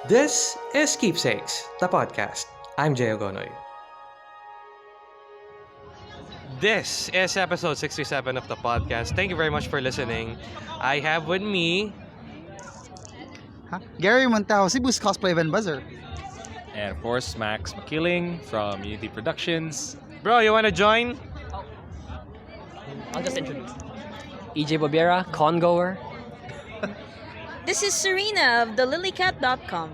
This is Keepsakes, the podcast. I'm Jay Agonoy. This is episode 67 of the podcast. Thank you very much for listening. I have with me... Gary Montejo, Cebu's Cosplay event buzzer. And of course, Max Maquiling from Unity Productions. Bro, you wanna join? I'll just introduce. EJ Bobera, congoer. This is Serena of thelilycat.com.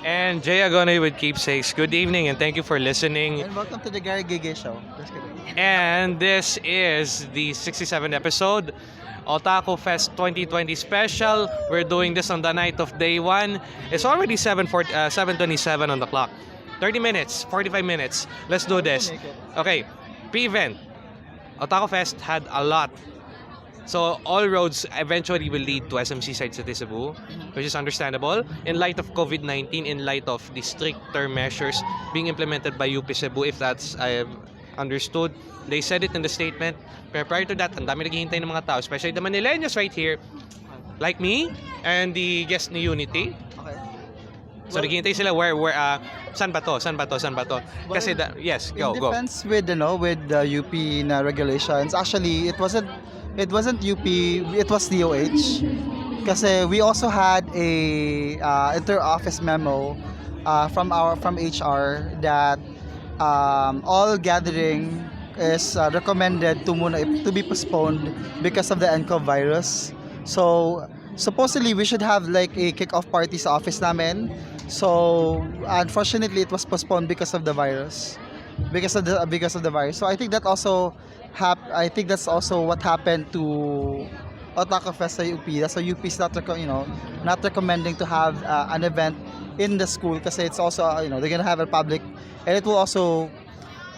And Jay Agonoy with Keepsakes. Good evening and thank you for listening. And welcome to the Gary Gige Show. Just kidding. And this is the 67th episode, Otakufest 2020 special. We're doing this on the night of day 1. It's already 7:27 on the clock. 30 minutes, 45 minutes. Let's do this. Okay, pre-event. Otakufest had a lot. So all roads eventually will lead to SMC Site City Cebu, which is understandable in light of COVID-19, in light of the stricter measures being implemented by UP Cebu, if that's I have understood. They said it in the statement. Pero prior to that, ang dami naghihintay ng mga tao, especially the Manileños right here, like me and the guest ni Unity. Okay. So naghihintay sila saan ba to? Kasi yes, go. In defense with the UP na regulations, actually it wasn't UP, it was DOH. Kasi we also had a inter-office memo from HR that all gathering is recommended to be postponed because of the nCoV virus. So supposedly we should have like a kick-off party sa office namin. So unfortunately it was postponed because of the virus. Because of the virus. So I think that also that's also what happened to Otakufest sa UP. That's why UP is not recommending to have an event in the school kasi it's also they're gonna have a public, and it will also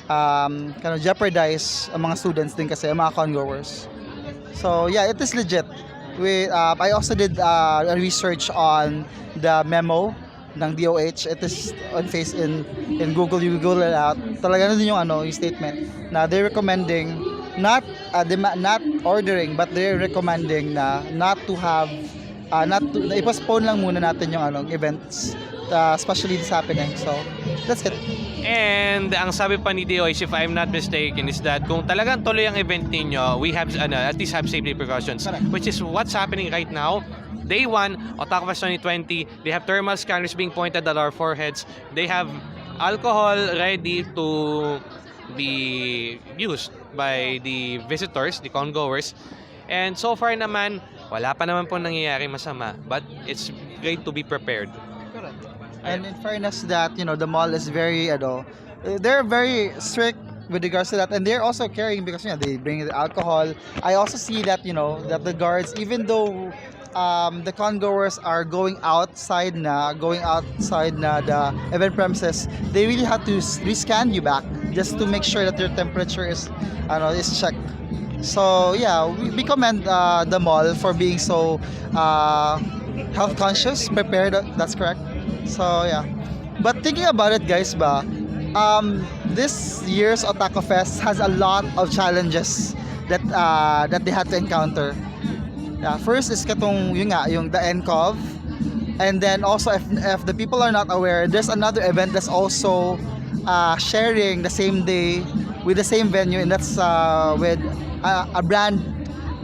kind of jeopardize ang mga students din kasi ang mga congoers. So yeah, it is legit. I also did a research on the memo ng DOH. It is on in Google. You Google it out. Talaga na din yung statement na they're recommending not ordering, but they're recommending na not to have i-postpone lang muna natin yung events, especially this happening. So that's it. And ang sabi pa ni DOH, if I'm not mistaken, is that kung talagang tuloy ang event ninyo, we have at least have safety precautions. Correct. Which is what's happening right now. Day 1, Otakufest 2020, they have thermal scanners being pointed at our foreheads. They have alcohol ready to be used by the visitors, the congoers. And so far naman, wala pa naman po nangyayari masama. But it's great to be prepared. Correct. And in fairness that, the mall is very, they're very strict with regards to that, and they're also carrying because they bring the alcohol. I also see that that the guards, even though the congoers are going outside the event premises, they really have to rescan you back just to make sure that your temperature is checked. So yeah, we commend the mall for being so health conscious, prepared. That's correct. So yeah, but thinking about it, guys, this year's Otakufest has a lot of challenges that they had to encounter. Yeah, first is the nCoV, and then also if the people are not aware, there's another event that's also sharing the same day with the same venue, and that's with a brand,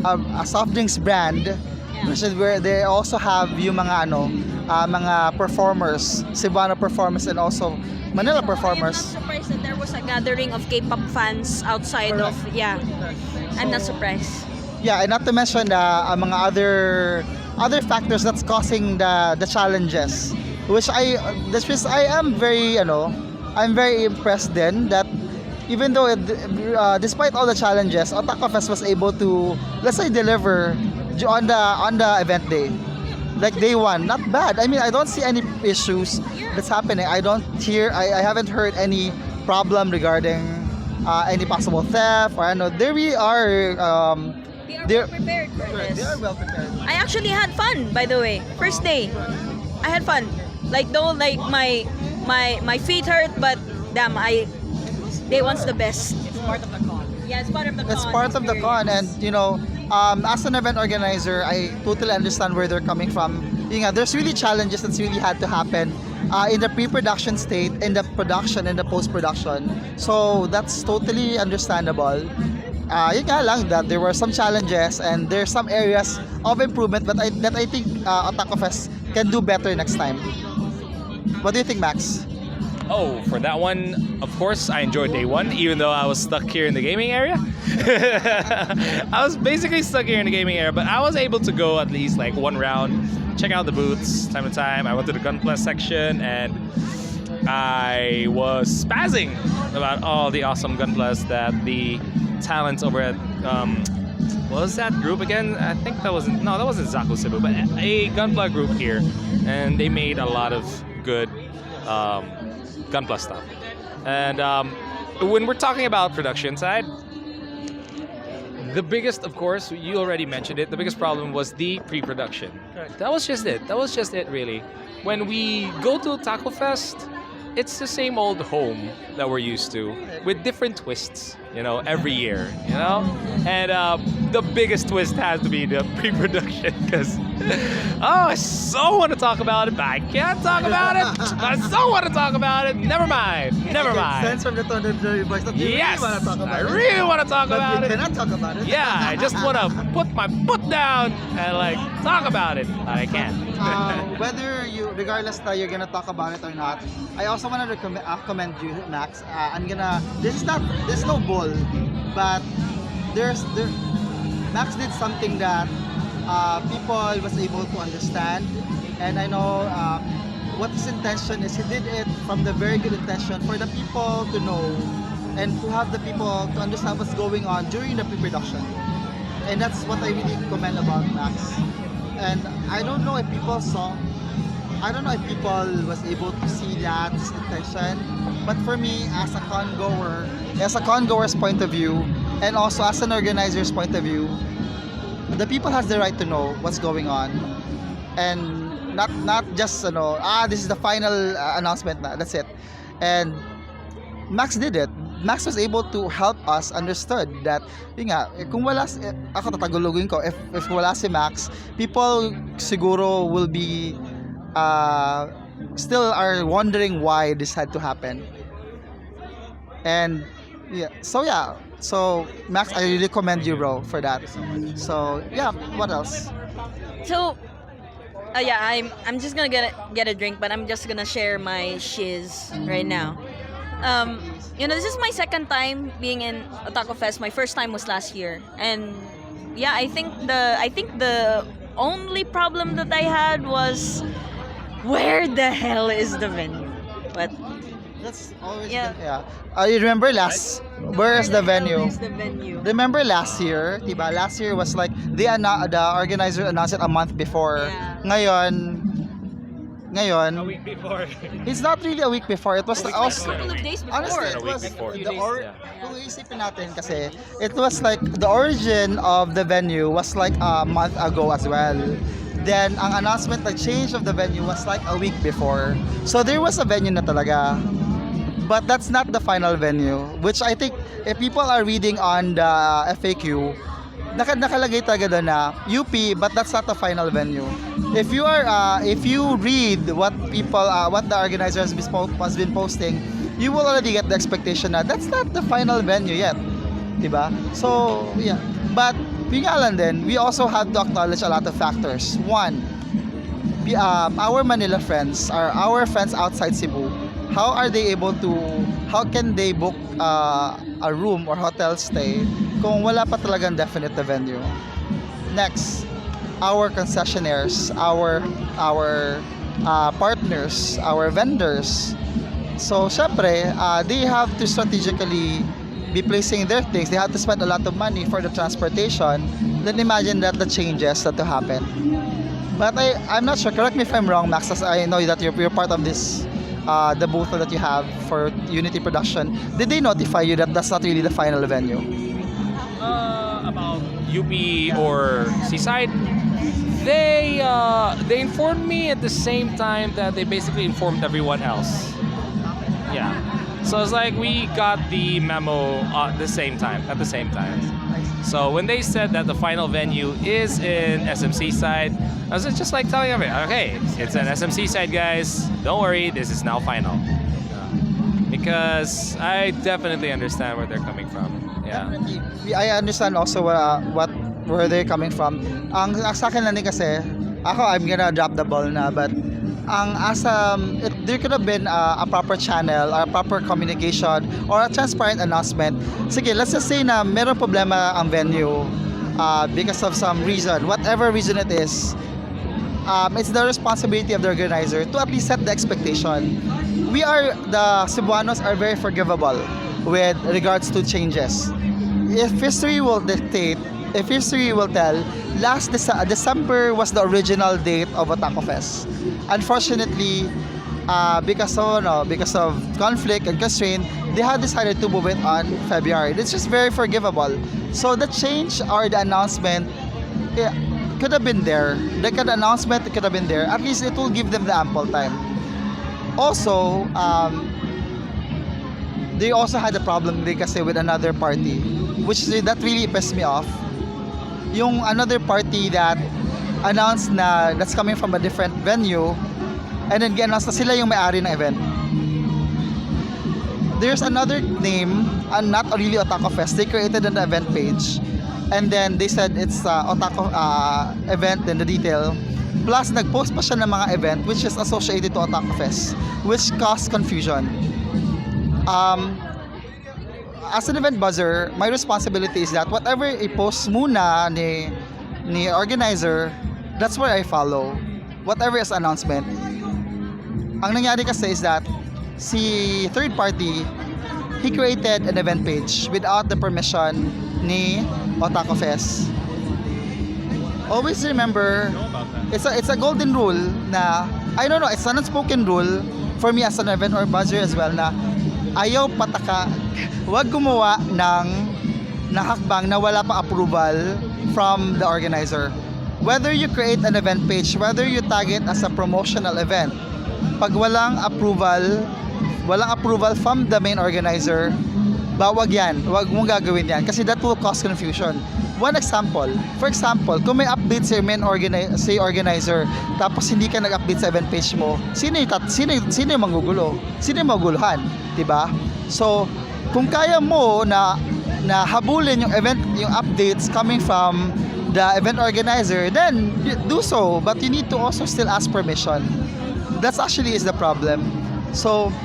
a soft drinks brand, which is where they also have yung mga performers, Cebuano performers, and also Manila performers. I'm not surprised that there was a gathering of K-pop fans outside of I'm not surprised. Yeah, and not to mention mga other factors that's causing the challenges, which I am very I'm very impressed then that even though despite all the challenges, Otakufest was able to, let's say, deliver on the event day, like day 1. Not bad. I mean, I don't see any issues that's happening. I haven't heard any problem regarding any possible theft or they really are. They are well prepared for this. They are well prepared. I actually had fun, by the way. First day, I had fun. Like though, like my feet hurt, but damn, day 1's the best. It's part of the con. Yeah, it's part of the con. It's part of the con, and as an event organizer, I totally understand where they're coming from. there's really challenges that's really had to happen in the pre-production state, in the production, and the post-production. So that's totally understandable. Yun nga lang that there were some challenges and there's some areas of improvement that I think Otakufest can do better next time. What do you think, Max? Oh, for that one, of course, I enjoyed day one, even though I was stuck here in the gaming area. I was basically stuck here in the gaming area, but I was able to go at least like one round, check out the booths time to time. I went to the Gunpla section and I was spazzing about all the awesome Gunplas that the talents over at what was that group again? I think that wasn't Zaku Cebu, but a Gunpla group here, and they made a lot of good Gunpla stuff. And when we're talking about production side, the biggest, of course, you already mentioned it, the biggest problem was the pre-production. Correct. That was just it really. When we go to Otakufest, it's the same old home that we're used to with different twists, every year, And the biggest twist has to be the pre-production because, I so want to talk about it, but I can't talk about it. I so want to talk about it. Never mind. Sense from the tone of your voice that you Yes, really want to talk about I it. really want to talk But about you it. cannot talk about it. Yeah, I just want to put my foot down and talk about it, but I can't. Whether regardless that you're gonna talk about it or not, I also wanna commend you, Max. This is no bull, but Max did something that people was able to understand, and I know what his intention is. He did it from the very good intention for the people to know and to have the people to understand what's going on during the pre-production, and that's what I really commend about Max. And I don't know if people was able to see that intention, but for me as a congoer's point of view, and also as an organizer's point of view, the people has the right to know what's going on, and not just this is the final announcement na, that's it. And Max did it. Max was able to help us understood that kung wala ako tatagulugin ko, if wala si Max, people siguro will be still are wondering why this had to happen. And so Max, I really commend you, bro, for that. So what else? So, I'm just gonna get a drink, but I'm just gonna share my shiz right now. This is my second time being in Otakufest. My first time was last year, and I think the only problem that I had was where the hell is the venue? But That's always Yeah. You remember where is the venue? Where is the venue? Remember last year, diba? Last year was like the organizer announced it a month before. Yeah. Ngayon, A week before. it's not really a week before. It was A also couple of days before. honestly, it A week was before. kung iisipin natin kasi it was like the origin of the venue was like a month ago as well. Then ang announcement, the change of the venue was like a week before. So there was a venue na talaga. But that's not the final venue, which I think if people are reading on the FAQ, nakalagay talaga doon na UP, but that's not the final venue. If you read what the organizer has been posting, you will already get the expectation that that's not the final venue yet, diba? So yeah, but yun nga lang din, we also have to acknowledge a lot of factors. One, our Manila friends, our friends outside Cebu, how can they book a room or hotel stay kung wala pa talagang definite na venue? Next, our concessionaires, our partners, our vendors. So, syempre, they have to strategically be placing their things. They have to spend a lot of money for the transportation. Then imagine that the changes that to happen. But I'm not sure. Correct me if I'm wrong, Max, as I know that you're part of this the booth that you have for Unity Production. Did they notify you that that's not really the final venue? About UP or Seaside, they informed me at the same time that they basically informed everyone else. Yeah. So it's like we got the memo at the same time. So when they said that the final venue is in SMC side, I was just like telling everyone, okay, it's an SMC side, guys. Don't worry, this is now final. Because I definitely understand where they're coming from. Yeah. I understand also where they're coming from. Ang sa akin lang din kasi, I'm gonna drop the ball na, but there could have been a proper channel, or a proper communication, or a transparent announcement. Sige, let's just say na meron problema ang venue because of some reason, whatever reason it is. It's the responsibility of the organizer to at least set the expectation. The Cebuanos are very forgivable with regards to changes. If history will tell, last December was the original date of Otakufest. Unfortunately, because of conflict and constraint, they had decided to move it on February. It's just very forgivable. So the change or the announcement could have been there. The announcement could have been there. At least it will give them the ample time. Also, they also had a problem kasi with another party, that really pissed me off. Yung another party that announced na that's coming from a different venue, and then gi-announce na sila yung may-ari ng event. There's another name, not really Otakufest. They created an event page, and then they said it's Otaku event in the detail. Plus, nag-post pa siya ng mga event which is associated to Otakufest, which caused confusion. As an event buzzer, my responsibility is that whatever i-post muna ni organizer, that's where I follow. Whatever is announcement. Ang nangyari kasi is that si third party, he created an event page without the permission ni Otakufest. Always remember, it's a golden rule na, I don't know, it's an unspoken rule for me as an event or buzzer as well na ayaw pataka, wag gumawa ng hakbang na wala pa approval from the organizer. Whether you create an event page, whether you tag it as a promotional event, pag walang approval from the main organizer, wag mong gagawin yan kasi that will cause confusion. For example, kung may update sa main organizer, tapos hindi ka nag-update sa event page mo, sino yung manggugulo? Sino yung maguguluhan? Diba? So, kung kaya mo na habulin yung updates coming from the event organizer, then do so. But you need to also still ask permission. That's actually is the problem. So,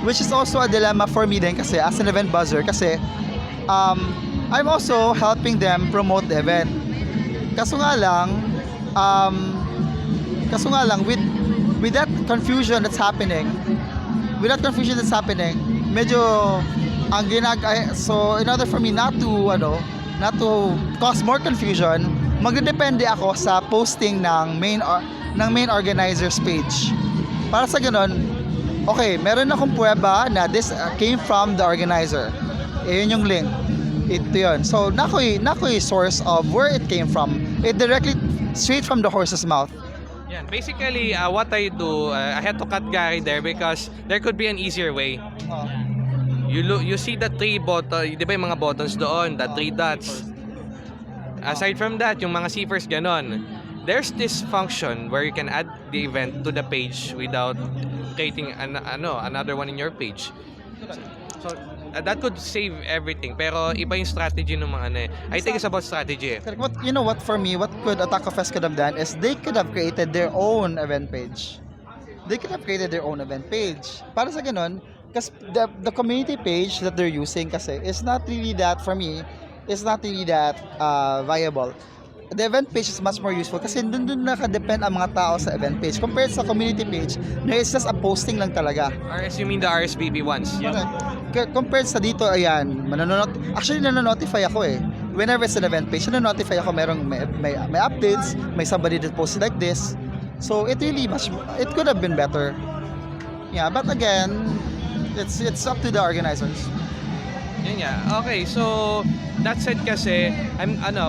which is also a dilemma for me din kasi as an event buzzer kasi I'm also helping them promote the event. Kaso nga lang with that confusion that's happening, medyo so in order for me not to cause more confusion, magdedepende ako sa posting ng main organizer's page. Para sa ganun, okay, meron akong pruweba na this came from the organizer. Yun yung link. Ito yun. So, nakoy source of where it came from. It directly straight from the horse's mouth. Yeah, basically, what I do, I had to cut Gary there because there could be an easier way. You see the three button, di ba yung mga buttons doon, the three dots. Aside from that, yung mga seafers ganon. There's this function where you can add the event to the page without creating another one in your page. So that could save everything. Pero iba yung strategy ng mga I think it's about strategy. For me, what Otakufest could have done is they could have created their own event page. Para sa ganun, kasi the community page that they're using kasi is not really that, for me, viable. The event page is much more useful kasi dun nakadepend ang mga tao sa event page compared sa community page na it's just a posting lang talaga. You mean the RSVP ones? Yep. Compared sa dito, ayan, nanonotify ako eh. Whenever it's an event page, nanonotify ako may updates, may somebody that posted like this. So it could have been better. Yeah, but again, it's up to the organizers. Yun nga. Okay, so that said kasi,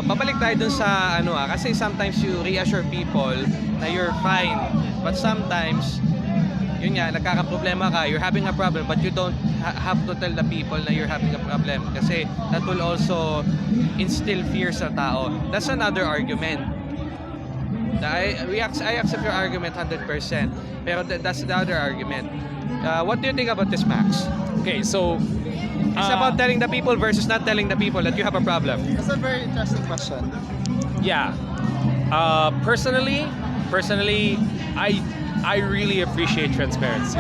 babalik tayo dun sa kasi sometimes you reassure people na you're fine. But sometimes yun nga, nagkakaproblema ka, you're having a problem, but you don't have to tell the people na you're having a problem. Kasi that will also instill fear sa tao. That's another argument. I accept your argument 100%. Pero that's the other argument. What do you think about this, Max? Okay, so It's about telling the people versus not telling the people that you have a problem. That's a very interesting question. yeah. Personally, I really appreciate transparency.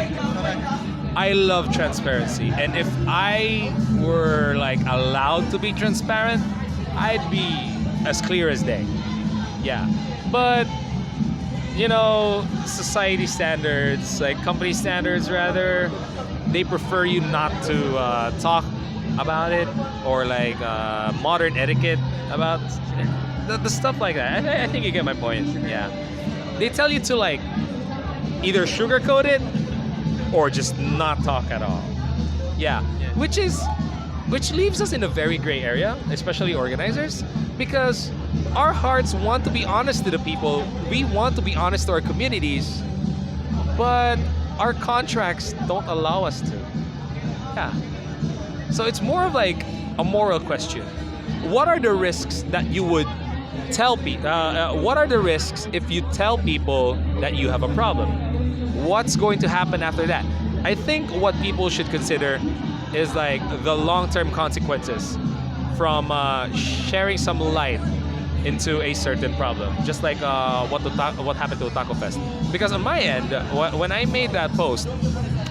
I love transparency, and if I were like allowed to be transparent, I'd be as clear as day. Yeah, but you know, society standards, like company standards, rather, they prefer you not to talk about it, or like modern etiquette about the stuff like that. I think you get my point. Yeah, they tell you to like either sugarcoat it or just not talk at all. Yeah, which leaves us in a very gray area, especially organizers, because our hearts want to be honest to the people. We want to be honest to our communities, but our contracts don't allow us to. Yeah. So it's more of like a moral question. What are the risks that you would tell people? What are the risks if you tell people that you have a problem? What's going to happen after that? I think what people should consider is like the long-term consequences from sharing some light into a certain problem, just like what happened to Otakufest. Because on my end, when I made that post,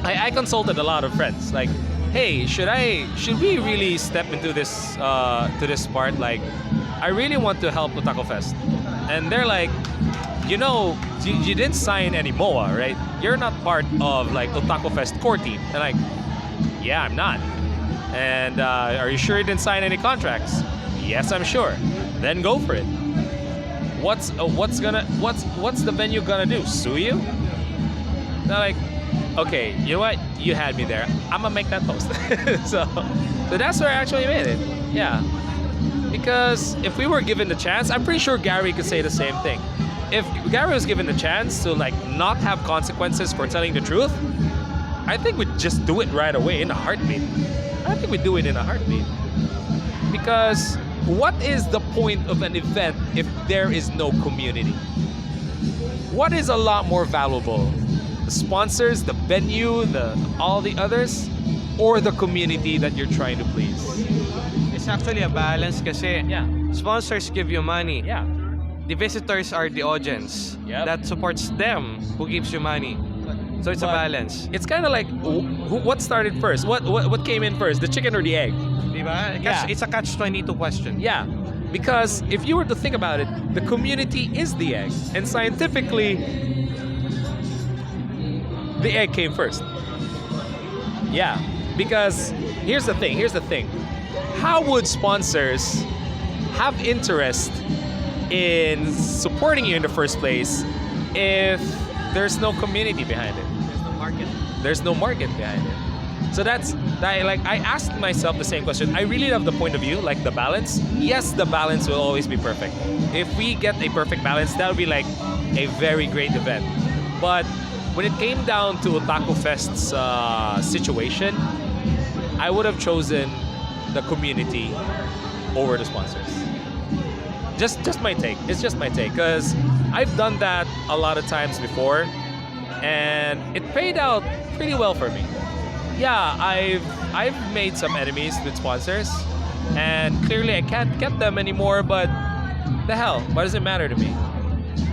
I consulted a lot of friends. Like, hey, should we really step into this to this part? Like, I really want to help Otakufest, and they're like, you know, you didn't sign any MOA, right? You're not part of like Otakufest core team. And like, yeah, I'm not. And are you sure you didn't sign any contracts? Yes, I'm sure. Then go for it. What's the venue gonna do? Sue you? They're like, okay, you know what? You had me there. I'm gonna make that post. so that's where I actually made it. Yeah. Because if we were given the chance, I'm pretty sure Gary could say the same thing. If Gary was given the chance to like not have consequences for telling the truth, I think we'd just do it right away in a heartbeat. I think we'd do it in a heartbeat. Because what is the point of an event if there is no community? What is a lot more valuable? The sponsors, the venue, all the others, or the community that you're trying to please? It's actually a balance kasi Yeah. sponsors give you money. Yeah. The visitors are the audience Yep. that supports them who gives you money. So it's a But balance. It's kind of like what started first? What came in first, the chicken or the egg? Diba? Yeah. It's a catch-22 question. Yeah, because if you were to think about it, the community is the egg, and scientifically, the egg came first. Yeah, because here's the thing. How would sponsors have interest in supporting you in the first place if there's no community behind it? There's no market behind it. So I asked myself the same question. I really love the point of view, like the balance. Yes, the balance will always be perfect. If we get a perfect balance, that would be like a very great event. But when it came down to Otakufest's situation, I would have chosen the community over the sponsors. Just my take. It's just my take, because I've done that a lot of times before, and it paid out pretty well for me. Yeah, I've made some enemies with sponsors, and clearly I can't get them anymore, but the hell, what does it matter to me?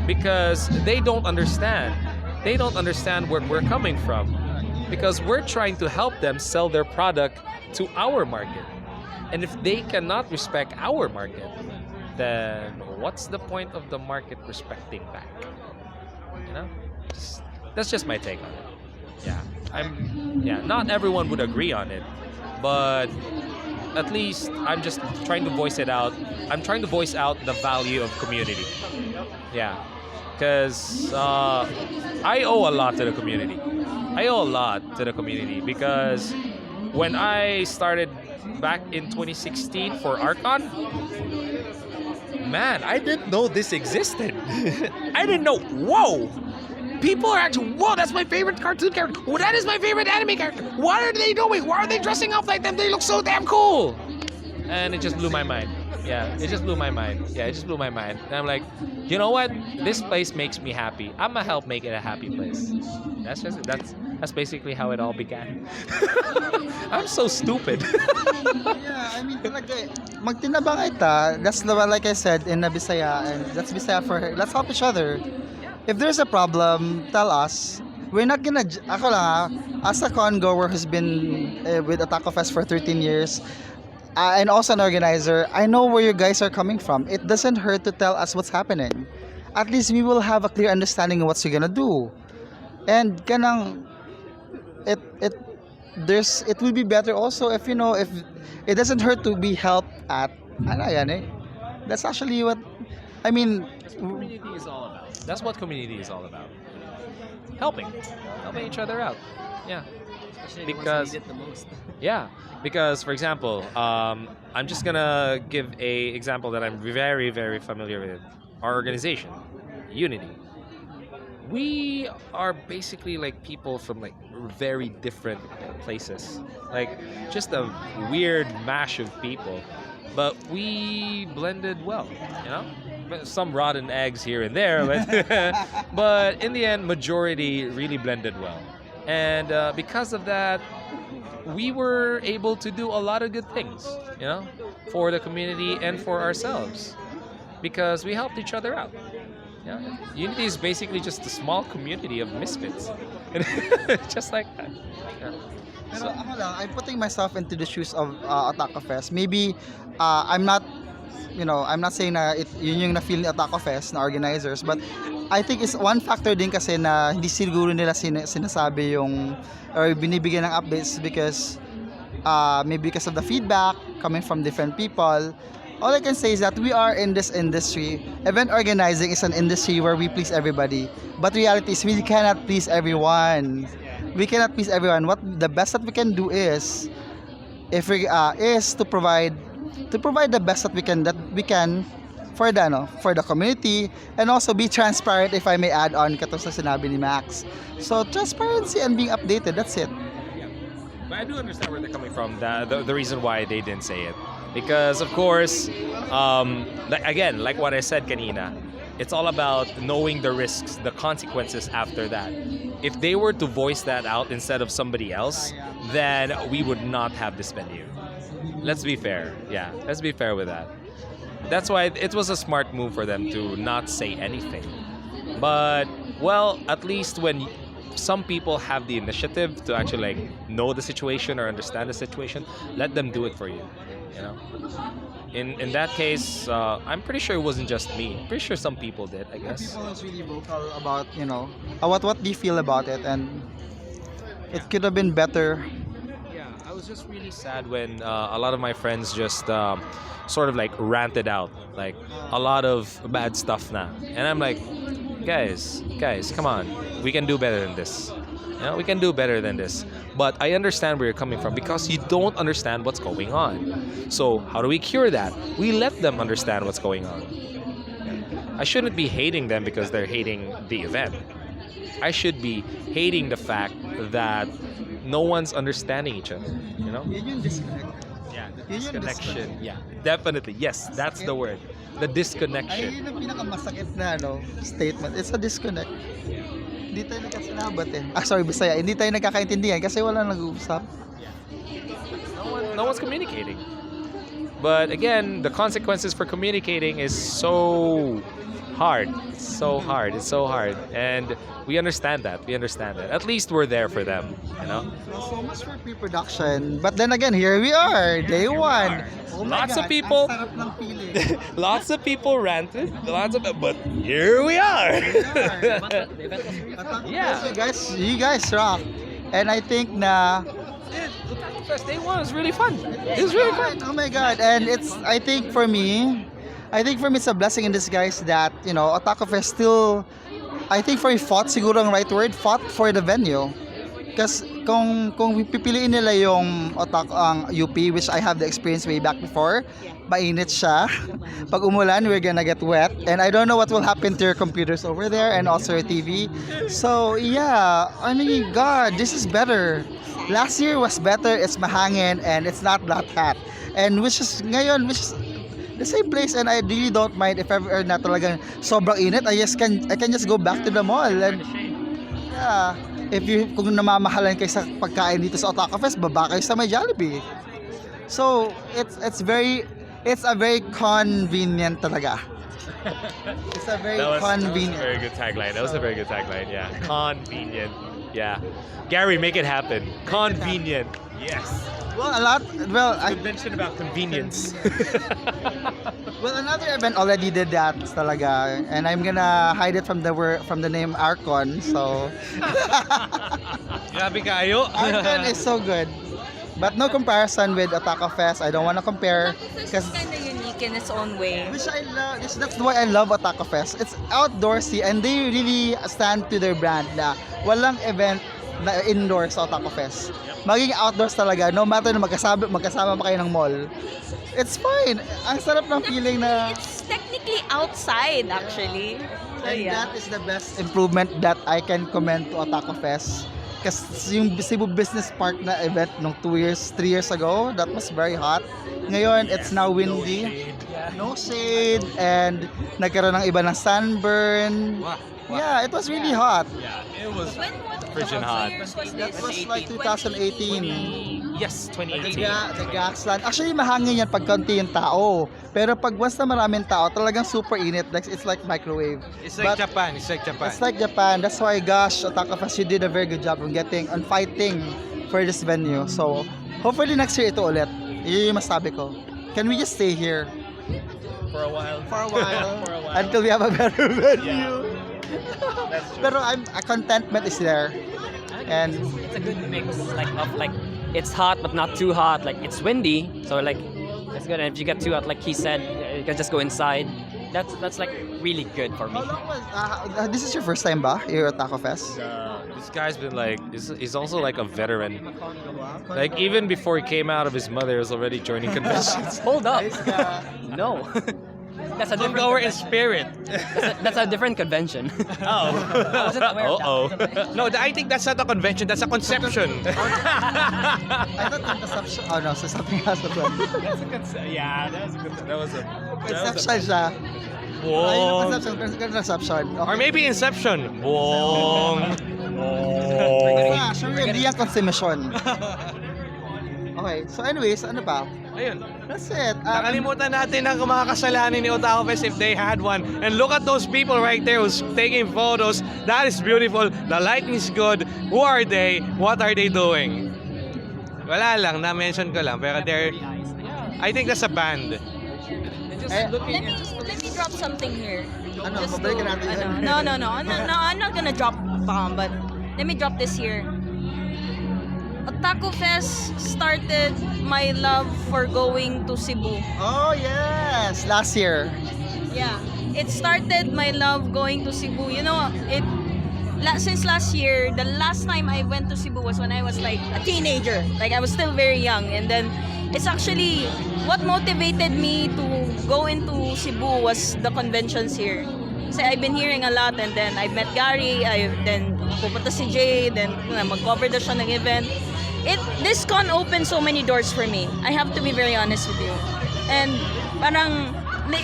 Because they don't understand. They don't understand where we're coming from, because we're trying to help them sell their product to our market. And if they cannot respect our market, then what's the point of the market respecting back? You know? That's just my take on it. Yeah. Not everyone would agree on it, but at least I'm just trying to voice it out. I'm trying to voice out the value of community. Yeah. Because I owe a lot to the community. Because when I started back in 2016 for Archon, man, I didn't know this existed. I didn't know. Whoa! people are actually, whoa, that's my favorite cartoon character. Well, that is my favorite anime character. What are they doing? Why are they dressing up like them? They look so damn cool. And it just blew my mind. Yeah, it just blew my mind. Yeah, it just blew my mind. And I'm like, you know what? This place makes me happy. I'm gonna help make it a happy place. That's just it. That's basically how it all began. I'm so stupid. Yeah, I mean, talaga, magtinabang ita, that's like I said in Bisaya, and that's Bisaya for her. Let's help each other. If there's a problem, tell us. We're not gonna, ako lang as a con goer who's been with Otakufest for 13 years, and also an organizer, I know where you guys are coming from. It doesn't hurt to tell us what's happening. At least we will have a clear understanding of what you're gonna do. And kanang, it will be better also if if it doesn't hurt to be helped at ano yan eh. That's actually what I mean. That's what community is all about. That's what community is all about. Helping each other out. Yeah. Especially Because- the ones who need it the most. Yeah, because for example, I'm just gonna give a example that I'm very, very familiar with. Our organization, Unity. We are basically like people from like very different places, like just a weird mash of people, but we blended well, you know. Some rotten eggs here and there, but in the end, majority really blended well, and because of that, we were able to do a lot of good things, you know, for the community and for ourselves, because we helped each other out. Yeah, Unity is basically just a small community of misfits, just like that. Yeah. Pero ako lang, I'm putting myself into the shoes of Otakufest. Maybe I'm not I'm not saying na yun yung na-feel ni Otakufest na organizers, but I think it's one factor din kasi na hindi siguro nila sinasabi yung or binibigyan ng updates because maybe because of the feedback coming from different people. All I can say is that we are in this industry. Event organizing is an industry where we please everybody. But reality is we cannot please everyone. We cannot please everyone. What the best that we can do is is to provide the best that we can for the community, and also be transparent, if I may add on katong sa sinabi ni Max. So transparency and being updated, that's it. But I do understand where they're coming from. The reason why they didn't say it, because of course, like what I said, kanina, it's all about knowing the risks, the consequences after that. If they were to voice that out instead of somebody else, then we would not have this venue. Let's be fair. Yeah, let's be fair with that. That's why it was a smart move for them to not say anything. But, well, at least when some people have the initiative to actually know the situation or understand the situation, let them do it for you. You know, in that case, I'm pretty sure it wasn't just me. I'm pretty sure some people did. I guess. People was really vocal about what do you feel about it, and it could have been better. Yeah, I was just really sad when a lot of my friends just sort of ranted out a lot of bad stuff now, and I'm like, guys, come on, we can do better than this. You know, we can do better than this. But I understand where you're coming from because you don't understand what's going on. So how do we cure that? We let them understand what's going on. I shouldn't be hating them because they're hating the event. I should be hating the fact that no one's understanding each other. You know? Yun yung disconnect. Yeah, the Yun yung disconnection. disconnect. Yeah, definitely. Yes, that's the word. The Ay, disconnection. yun ang pinakamasakit na statement. It's a disconnect. Hindi tayo nagkasalabat eh. Sorry, Bisaya. Hindi tayo nagkakaintindihan kasi wala nag-uusap. No one's communicating. But again, the consequences for communicating is so hard. It's so hard. And we understand that. At least we're there for them, you know? So much for pre-production. But then again, here we are. Day one. Oh my Lots of God, people- ang sarap ng feeling. Lots of people ranted. But here we are. The event was really fun. Yeah. You guys rock. And I think na First day one was really fun. It was really fun. oh my God. And I think for me it's a blessing in disguise that, Otakufest still, I think for me fought siguro ang right word, fought for the venue. Kasi kung pipiliin nila yung ang UP, which I have the experience way back before, mainit siya. Pag umulan, we're gonna get wet. And I don't know what will happen to your computers over there and also your TV. So, yeah. I mean, God, this is better. Last year was better. It's mahangin and it's not that hot. And which is the same place, and I really don't mind if ever na talagang sobrang init. I can just go back to the mall. And yeah. Kung namamahalan kayo sa pagkain dito sa Otakufest, baba kayo sa may Jollibee. So, it's a very convenient talaga. It's a very convenient. That was a very good tagline. That was a very good tagline. Yeah, convenient. Yeah, Gary, make it happen. Convenient. Yes. Well, I mentioned about convenience. well, another event already did that talaga, and I'm gonna hide it from the name Arcon. So Grabe kayo. Arcon is so good, but no comparison with Otakufest. I don't wanna compare Otakufest is kind of unique in its own way. which I love. That's why I love Otakufest. It's outdoorsy, and they really stand to their brand na walang event na indoors sa Otakufest. Maging outdoors talaga, no matter na magkasama pa kayo ng mall. It's fine. Ang sarap ng feeling na... It's technically outside, actually. So, And yeah. that is the best improvement that I can commend to Otakufest. Kasi yung Cebu Business Park na event nung 3 years ago, that was very hot. Ngayon, it's now windy. No shade. And nagkaroon ng iba ng sunburn. Yeah, it was really hot. Yeah, it was When friggin' hot. years was That this? was like 2018. Yes, 2018. The Gasland. Actually, mahangin yan pag konti yung tao. Pero pag once na maraming tao, talagang super init. Like, it's like microwave. It's like But Japan. It's like Japan. It's like Japan. That's why, gosh, Otakufest, you did a very good job on fighting for this venue. So, hopefully next year ito ulit. Yun yung masabi ko. Can we just stay here For a while. for a while, For a while. until we have a better venue? Yeah. That's true. Pero contentment is there. And It's a good mix, like it's hot but not too hot. Like it's windy, so like it's good. And if you get too hot, like he said, you can just go inside. That's like really good for me. how long was, this is your first time ba? Your Otakufest? This guy's been like, he's also like a veteran. Like even before he came out of his mother, he was already joining conventions. Hold up, Nice ka. no, that's a Don't different. go in convention. spirit. That's a different convention. Oh. I wasn't aware of that. No, I think that's not a convention. That's a conception. I thought conception. Oh no, so something else as well. That's a good. Yeah, that was a good. That was a. Conception siya. Ayun yung Wong. conception. Or maybe Inception. Wong. Ah, sure, hindi yung consumption. Okay, so anyways, ano pa? Ayun. That's it. Nakalimutan natin ang mga kasalanan ni Otakufest if they had one. And look at those people right there who's taking photos. That is beautiful. The lighting is good. Who are they? What are they doing? Wala lang, na-mention ko lang. Pero they're, I think that's a band. Let me drop something here. Ano, Just babalikan natin yun. No, I'm not gonna drop bomb, but let me drop this here. Otakufest started my love for going to Cebu. Oh yes, last year. Yeah, it started my love going to Cebu. You know, since last year, the last time I went to Cebu was when I was like a teenager. Like I was still very young, and then it's actually what motivated me to go into Cebu was the conventions here. Kasi I've been hearing a lot, and then I met Gary, then pupunta si Jay, then mag-cover na siya ng event. This con opened so many doors for me. I have to be very honest with you. And parang,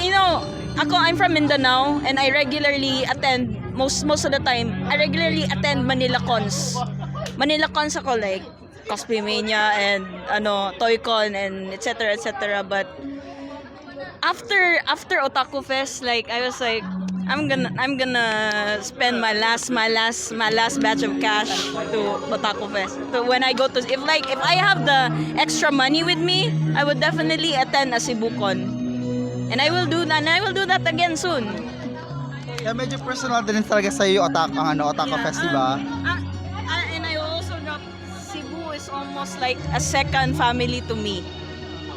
you know, I'm from Mindanao, and I regularly attend, most of the time, I regularly attend Manila cons. Manila cons ako, like, Cosplay Mania, and Toy-Con, and etc. But after Otakufest, like, I was like, I'm gonna spend my last batch of cash to Otakufest. So when I go to, if I have the extra money with me, I would definitely attend a CebuCon, and I will do that again soon. Kaya medyo personal din talaga sa iyo Otakufest, di ba? And I also drop, Cebu is almost like a second family to me.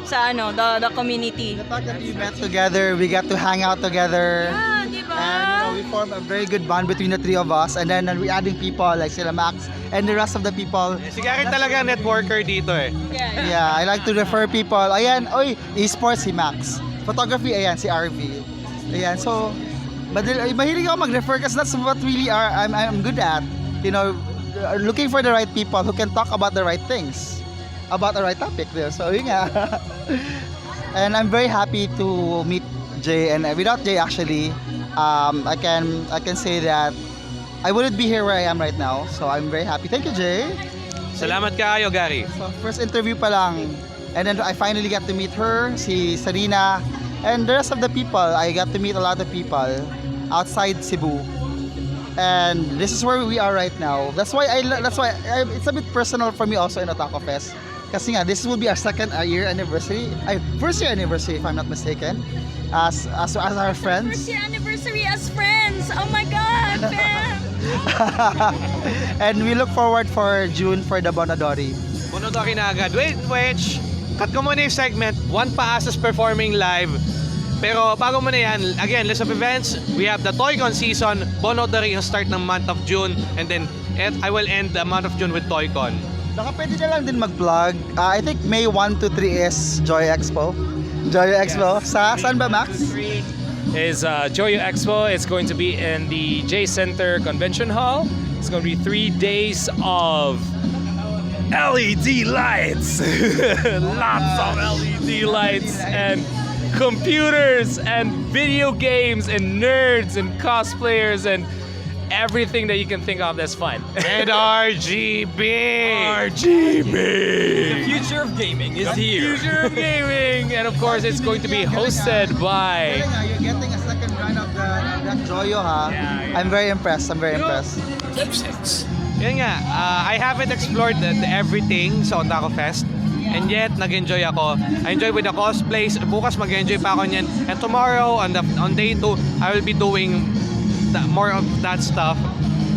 Sa the community. The fact that we met together, we got to hang out together. Ah, di ba? And we formed a very good bond between the three of us, and then we're adding people like sila Max and the rest of the people. Si Gary talaga networker dito eh. Yeah, I like to refer people. Ayan, oy, esports si Max. Photography, ayan, si RV. Ayan, so, mahilig ako mag-refer kasi that's what really I'm good at. You know, looking for the right people who can talk about the right things, about the right topic there. So, yun nga. And I'm very happy to meet Jay, and without Jay actually, I can say that I wouldn't be here where I am right now. So I'm very happy. Thank you, Jay. Salamat kaayo, Gary. So first interview pa lang, and then I finally got to meet her, si Sarina, and the rest of the people. I got to meet a lot of people outside Cebu, and this is where we are right now. That's why it's a bit personal for me also in Otakufest. Kasi nga, this will be our first year anniversary, if I'm not mistaken, as our friends. First year anniversary as friends. Oh my God, fam. And we look forward for June for the Bonadori. Bonodori na agad. Wait, cut ko muna yung segment. One Paasas performing live. Pero bago mo na yan, again, list of events. We have the Toycon season. Bonodori yung start ng month of June. And then I will end the month of June with Toycon. Baka pwede na lang din mag-vlog. I think May 1 to 3 is Joy Expo. Joy Expo. Saan ba, Max? Is Joyo Expo. It's going to be in the J Center Convention Hall. It's going to be 3 days of LED lights. Lots of LED lights and computers and video games and nerds and cosplayers and everything that you can think of that's fun. And RGB! RGB! Future of gaming is The here. future of gaming! And of course, it's going to be hosted by... You're getting a second run of that Joyo, ha? Yeah. I'm very impressed. Keepsakes. Yan nga, I haven't explored everything sa Otakufest. And yet, nag-enjoy ako. I enjoy with the cosplays. Bukas mag-enjoy pa ako niyan. And tomorrow, on day 2, I will be doing more of that stuff.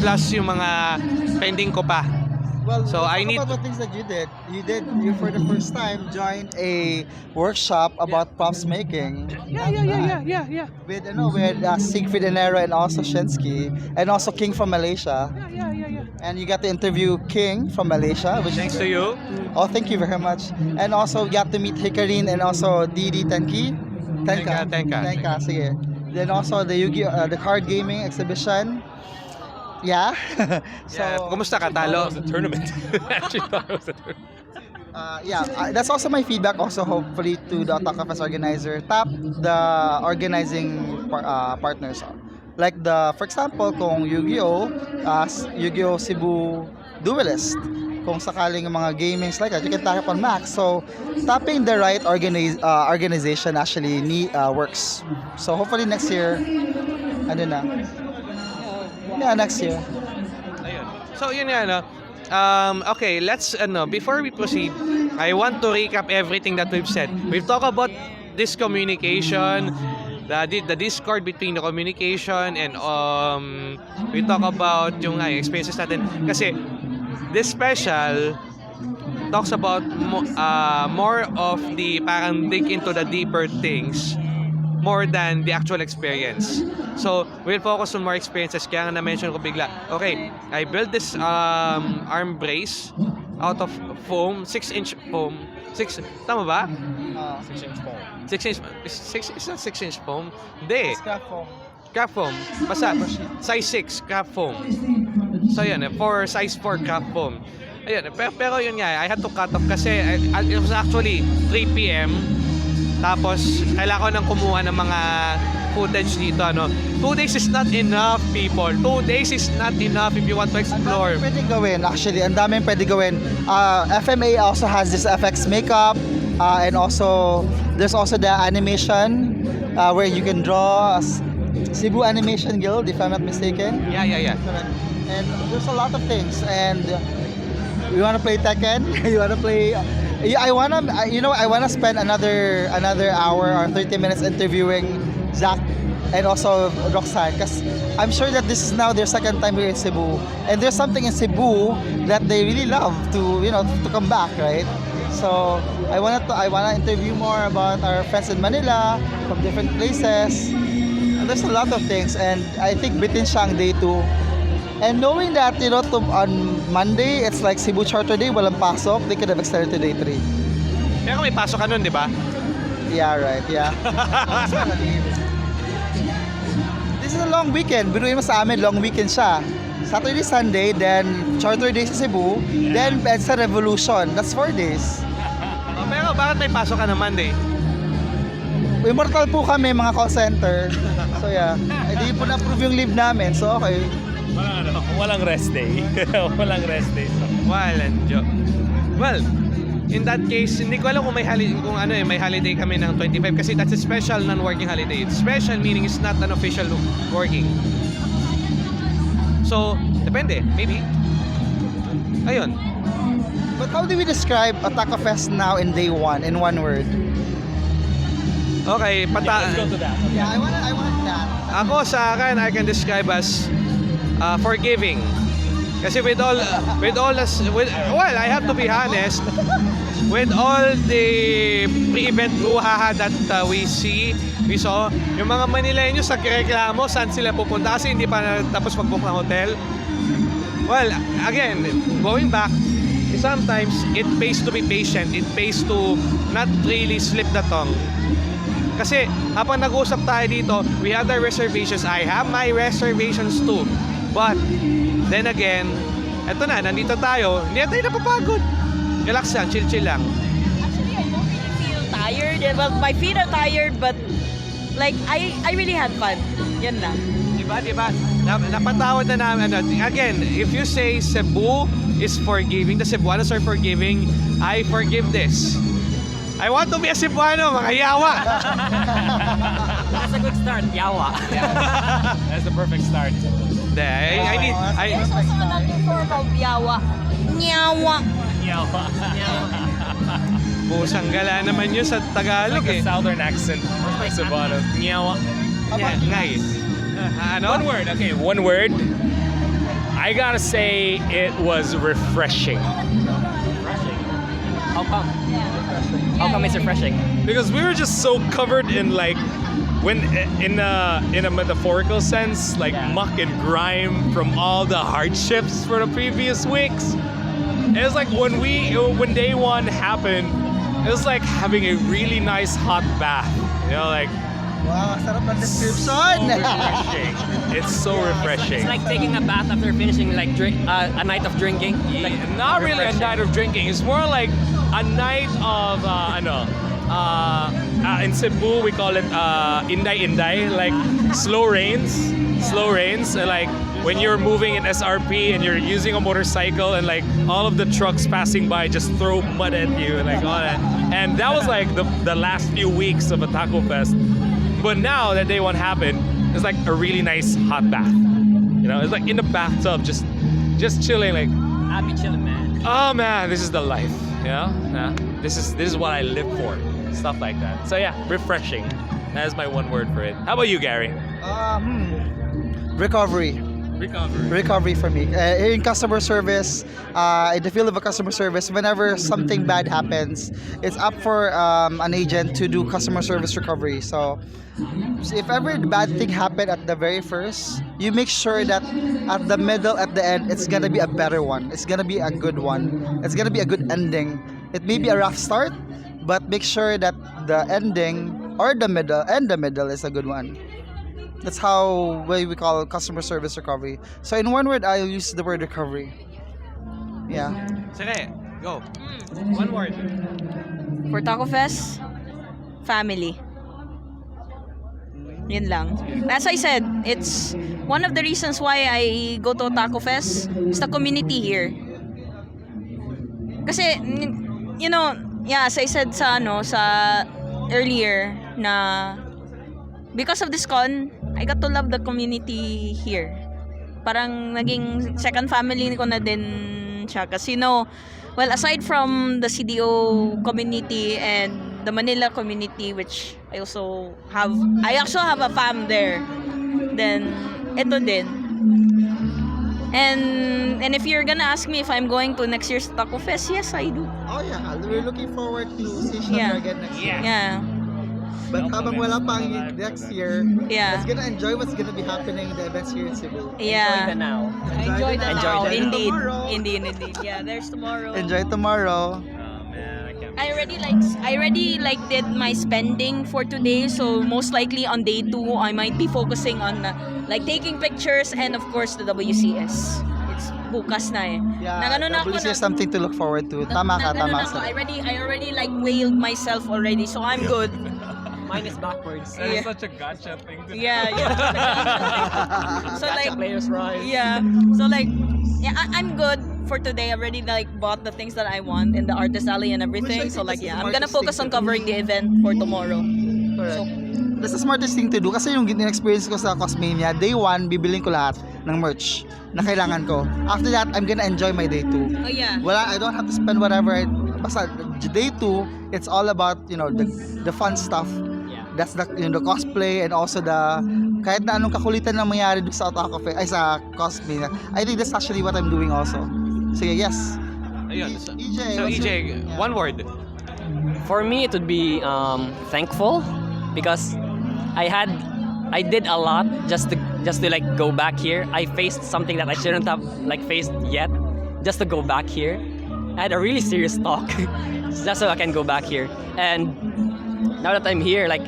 Plus yung mga pending ko pa. Well, So, I talk need about the things that you did. You for the first time joined a workshop about props making. Yeah. With Siegfried Enero and also Shinsky, and also King from Malaysia. Yeah. And you got to interview King from Malaysia, which Thanks to you. Oh, thank you very much. And also got to meet Hikarin and also Didi Tenka. Tenka. Sige. Then also the Yu-Gi-Oh, the card gaming exhibition. Yeah. So Yeah. Kumusta ka, Talo? It was a tournament. Actually thought it was a tournament. that's also my feedback also hopefully to the Otakufest organizer. Tap the organizing partners. Like for example, kung Yu-Gi-Oh Cebu Duelist, kung sakaling mga gamings like that, you can tap on Max. So tapping the right organization actually works. So hopefully next year, ano na? Yeah, next year. Ayun. So yun nga, no? Okay, let's before we proceed, I want to recap everything that we've said. We've talked about this communication, the discord between the communication, and we talk about yung experiences natin. Kasi this special talks about more of the parang dig into the deeper things more than the actual experience. So, we'll focus on more experiences. Kaya nga na-mention ko bigla, okay, I built this arm brace out of foam, 6-inch foam. Tama ba? 6-inch foam. 6-inch, is that 6-inch foam? Hindi. Scrap foam. Craft foam. Basta, size 6 craft foam. So, yun, for size 4 craft foam. Ayun, pero yun nga, I had to cut off kasi it was actually 3 p.m. Tapos, kailangan ko nang kumuha ng mga footage dito. 2 days is not enough, people. 2 days is not enough if you want to explore. Ang daming pwede gawin, actually. Ang daming pwede gawin. FMA also has this FX makeup. And also, there's also the animation where you can draw Cebu Animation Guild, if I'm not mistaken. Yeah. Correct. And there's a lot of things. And you want to play Tekken? You want to play... I wanna spend another hour or 30 minutes interviewing Zach and also Roxanne, because I'm sure that this is now their second time here in Cebu, and there's something in Cebu that they really love to come back, right? So I wanna interview more about our friends in Manila from different places, There's a lot of things, and I think bitin siya ang day 2. And knowing that, on Monday, it's like Cebu Charter Day, walang pasok, they could have extended to day 3. Pero may pasok ka nun, di ba? Yeah, right, yeah. This is a long weekend. Biruin mo sa amin, long weekend siya. Saturday, Sunday, then Charter Day sa Cebu, then EDSA Revolution. That's 4 days. Pero bakit may pasok ka na Monday? Immortal po kami, mga call center. So yeah, hindi po na-approve yung leave namin. So okay. Walang rest day. Walang rest day. Walang joke. Well, in that case, hindi ko alam kung may holiday kami ng 25 kasi that's a special non-working holiday. Special meaning it's not an official working. So, depende. Maybe. Ayun. But how do we describe Otakufest now in day 1 in one word? Okay, Let's go to that. Yeah, I want that. Ako sa akin, I can describe as forgiving. Kasi well, I have to be honest, with all the pre-event buhaha that we saw, yung mga Manileños nagreklamo saan sila pupunta kasi hindi pa tapos mag-book ng hotel. Well, again, going back, sometimes it pays to be patient. It pays to not really slip the tongue. Kasi habang nag-usap tayo dito, we have our reservations. I have my reservations too. But then again, eto na, nandito tayo, hindi na tayo napapagod. Relax lang, chill lang. Actually, I don't really feel tired. Well, my feet are tired, but like I really had fun. Yan lang. Diba? Napatawad na namin. Again, if you say Cebu is forgiving, the Cebuanos are forgiving, I forgive this. I want to be a Cebuano, mga yawa. That's a good start, yawa. That's the perfect start. There's also another form of yawa. Nyawa. Yawa. Pusang gala naman yun sa Tagalog Like eh. a southern accent. Cebuano. Nyawa. Nice. Ano? One word. Okay, one word. I gotta say it was refreshing. How come? How come it's refreshing? Because we were just so covered in like in a metaphorical sense, like muck and grime from all the hardships for the previous weeks. It was like when day 1 happened, it was like having a really nice hot bath. You know, like Wow, sarap ng description. so refreshing. It's so refreshing. It's like taking a bath after finishing like a night of drinking. Like, Not really a refreshing. night of drinking. It's more like a night of in Cebu we call it inday, like slow rains. Like when you're moving in SRP and you're using a motorcycle and like all of the trucks passing by just throw mud at you and like all that. And that was like the last few weeks of Otakufest. But now that day 1 happened, it's like a really nice hot bath. You know, it's like in the bathtub, just chilling, like, I'll be chilling, man. oh man, this is the life. You know, yeah, this is what I live for. Stuff like that. So yeah, refreshing. That is my one word for it. How about you, Gary? Recovery. Recovery for me. In customer service, in the field of a customer service, whenever something bad happens, it's up for an agent to do customer service recovery. So if ever the bad thing happened at the very first, you make sure that at the middle, at the end, it's gonna be a better one. It's gonna be a good one. It's gonna be a good ending. It may be a rough start, but make sure that the ending or the middle is a good one. That's how we call customer service recovery. So in one word, I'll use the word recovery. Yeah. Sige, go. One word. For Taco Fest, family. Yun lang. As I said, it's one of the reasons why I go to Taco Fest is the community here. Kasi, you know, yeah, as I said sa earlier na because of this con, I got to love the community here. Parang naging second family ko na din siya. Kasi well, aside from the CDO community and the Manila community, which I also have a fam there. Then, ito din. And if you're gonna ask me if I'm going to next year's Taco Fest, yes, I do. Oh yeah, we're looking forward to see each other Yeah. again next year. Yeah. But habang wala pang next year, Yeah. let's gonna enjoy what's gonna be happening in the events here in Cebu. Yeah. Enjoy the now. Enjoy the Enjoy now. the Indeed. tomorrow. Indeed. Yeah, there's tomorrow. Enjoy tomorrow. I already did my spending for today, so most likely on day 2 I might be focusing on like taking pictures and of course the WCS. It's bukas na eh. Yeah, Nagano na ako WC is something to look forward to. Tama ka, nagano tama na ako. ka. I already like whaled myself already, so I'm good. Mine is backwards. Yeah. Such a gotcha thing to Yeah. So Gotcha like players rise. yeah. So like yeah, I'm good for today. I already like bought the things that I want in the artist alley and everything. So like yeah, I'm gonna focus on covering the event for tomorrow. Correct. That's the smartest thing to do kasi yung experience ko sa Cosmania, day 1, bibilin ko lahat ng merch na kailangan ko. After that, I'm gonna enjoy my day 2. Oh yeah. I don't have to spend whatever. Basta day 2, it's all about, the fun stuff. Yeah. That's the cosplay and also the kahit na anong kakulitan na mangyari doon sa Otakufest ay sa Cosplay. I think that's actually what I'm doing also. Sige, yes. Ayun. So, EJ, so what's EJ, your- one word. For me, it would be thankful because I did a lot just to like go back here. I faced something that I shouldn't have like faced yet, just to go back here. I had a really serious talk just so I can go back here. And now that I'm here, like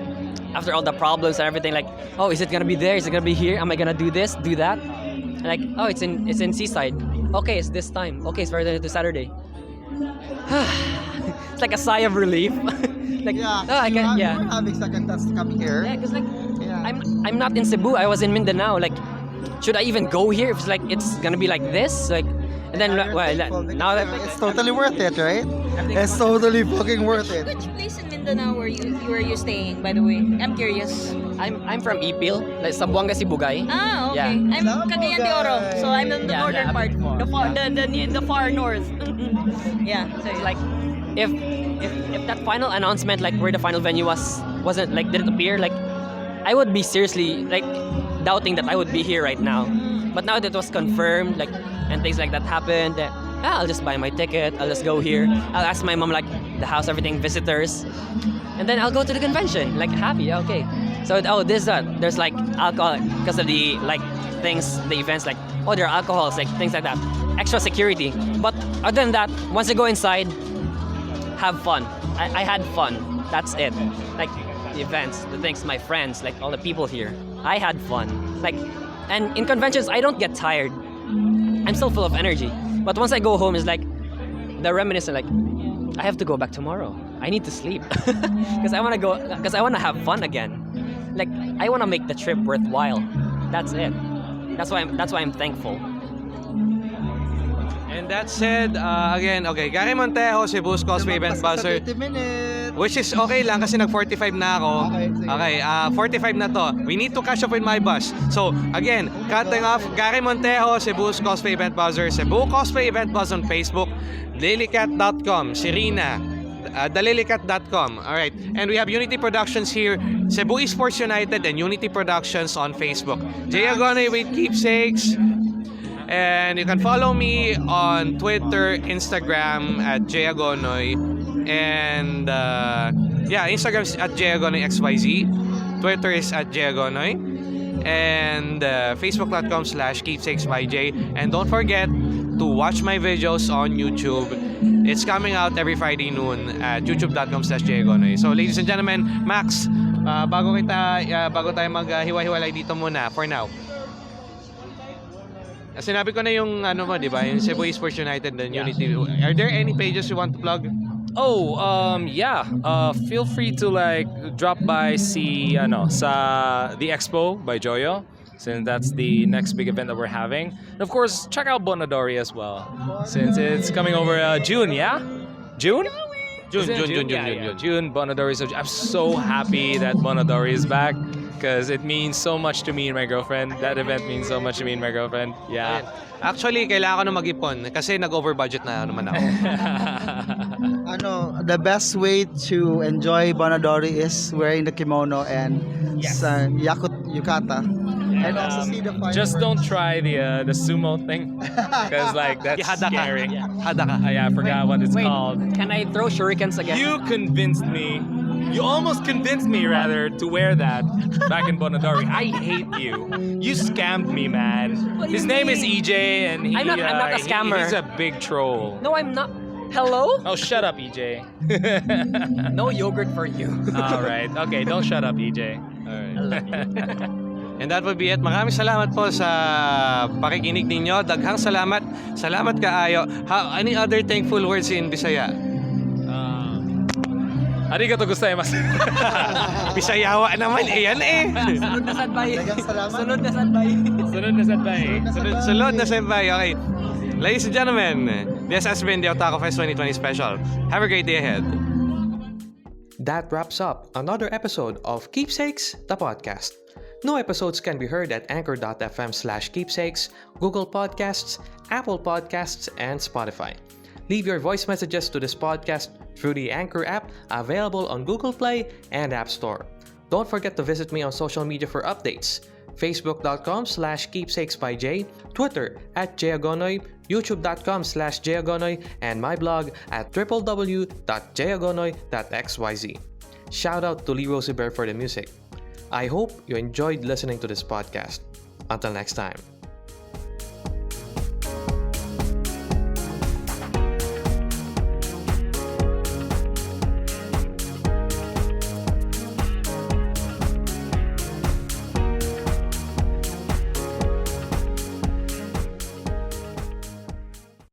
after all the problems and everything, like, oh, is it gonna be there? Is it gonna be here? Am I gonna do this, do that? And like, oh, it's in Seaside. Okay, it's this time. Okay, it's Friday to Saturday. It's like a sigh of relief. Like, Yeah, oh, I can, yeah. You're having second thoughts coming here. Yeah, because like Yeah. I'm not in Cebu. I was in Mindanao. Like, should I even go here if it's like it's gonna be like this? Like, and then You're well, thankful because, now that it's totally worth it, right? It's totally fucking worth it. Which place in Mindanao were you staying, by the way? I'm curious. I'm from Ipil, like Sambuanga, Sibugay. Ah, okay. Yeah. I'm Cagayan de Oro, so I'm in the Yeah, northern yeah, part, the far, the far north. Yeah. So it's like, if that final announcement, like where the final venue wasn't like didn't appear, like I would be seriously like doubting that I would be here right now. But now that it was confirmed, like and things like that happened, I'll just buy my ticket. I'll just go here. I'll ask my mom like the house, everything, visitors, and then I'll go to the convention. Like happy, okay. So there's like alcohol because of the like things, the events, like oh there are alcohols, like things like that, extra security. But other than that, once you go inside, have fun. I had fun. That's it. Like the events, the things, my friends, like all the people here. I had fun. Like, and in conventions, I don't get tired. I'm still full of energy. But once I go home, it's like the reminiscent. Like, I have to go back tomorrow. I need to sleep because I want to go. Because I want to have fun again. Like, I want to make the trip worthwhile. That's it. That's why I'm thankful. And that said, again, okay, Gary Montejo, Cebu's Cosplay Event Lumagpas ka sa Buzzer. 30 minutes. Which is okay lang kasi nag-45 na ako. Okay, sige. Okay, 45 na to. We need to catch up with my bus. So, again, cutting off, Gary Montejo, Cebu's Cosplay Event Buzzer, Cebu Cosplay Event Buzz on Facebook, lilycat.com, Serena, thelilycat.com. Alright, and we have Unity Productions here, Cebu Esports United, and Unity Productions on Facebook. Jay Agonoy with Keepsakes. And you can follow me on Twitter, Instagram at Agonoy, and Instagram is at Agonoy XYZ, Twitter is at Agonoy, and Facebook.com/keepsakes by J. And don't forget to watch my videos on YouTube. It's coming out every Friday noon at youtube.com/Agonoy. So ladies and gentlemen, Max, bago tayo maghiwa-hiwalay dito muna for now. Sinabi ko na yung ano mo, di ba? Yung Cebu Esports United and Unity. Are there any pages you want to plug? Oh, yeah. Feel free to like drop by see sa the Expo by Joyo, since that's the next big event that we're having. And of course, check out Bonadori as well, since it's coming over June, yeah? June? June. Bonadori. So I'm so happy that Bonadori is back because it means so much to me and my girlfriend. That event means so much to me and my girlfriend. Yeah. Actually, kailangan ko na mag-ipon kasi nag-over budget na naman ako. The best way to enjoy Bonadori is wearing the kimono and yukata. And also see the fireworks. Just don't try the sumo thing because like that's Hadaka. scary. Hadaka. Yeah, I forgot what it's Wait, called. can I throw shurikens again? You convinced me. You almost convinced me, rather, to wear that back in Bonadori. I hate you. You scammed me, man. What do you His name is mean? EJ, and I'm not a scammer. He's a big troll. No, I'm not. Hello? Oh, shut up, EJ. No yogurt for you. All right. Okay, don't shut up, EJ. I love you. And that would be it. Maraming salamat po sa pakikinig ninyo. Daghang salamat. Salamat kaayo. Any other thankful words in Bisaya? Arigato gozaimasu. Bisayawa naman. Yan eh. Sunod na sadbay. Daghang salamat. Sunod na sadbay. Sunod na sadbay. Sulod na senpai. Okay. Ladies and gentlemen, this has been the Otakufest 2020 special. Have a great day ahead. That wraps up another episode of Keepsakes, the podcast. New episodes can be heard at anchor.fm/keepsakes, Google Podcasts, Apple Podcasts, and Spotify. Leave your voice messages to this podcast through the Anchor app available on Google Play and App Store. Don't forget to visit me on social media for updates. Facebook.com/keepsakesbyj, Twitter @Agonoy, YouTube.com/Agonoy, and my blog at www.jagonoy.xyz. Shout out to Lee Rosie Bear for the music. I hope you enjoyed listening to this podcast. Until next time.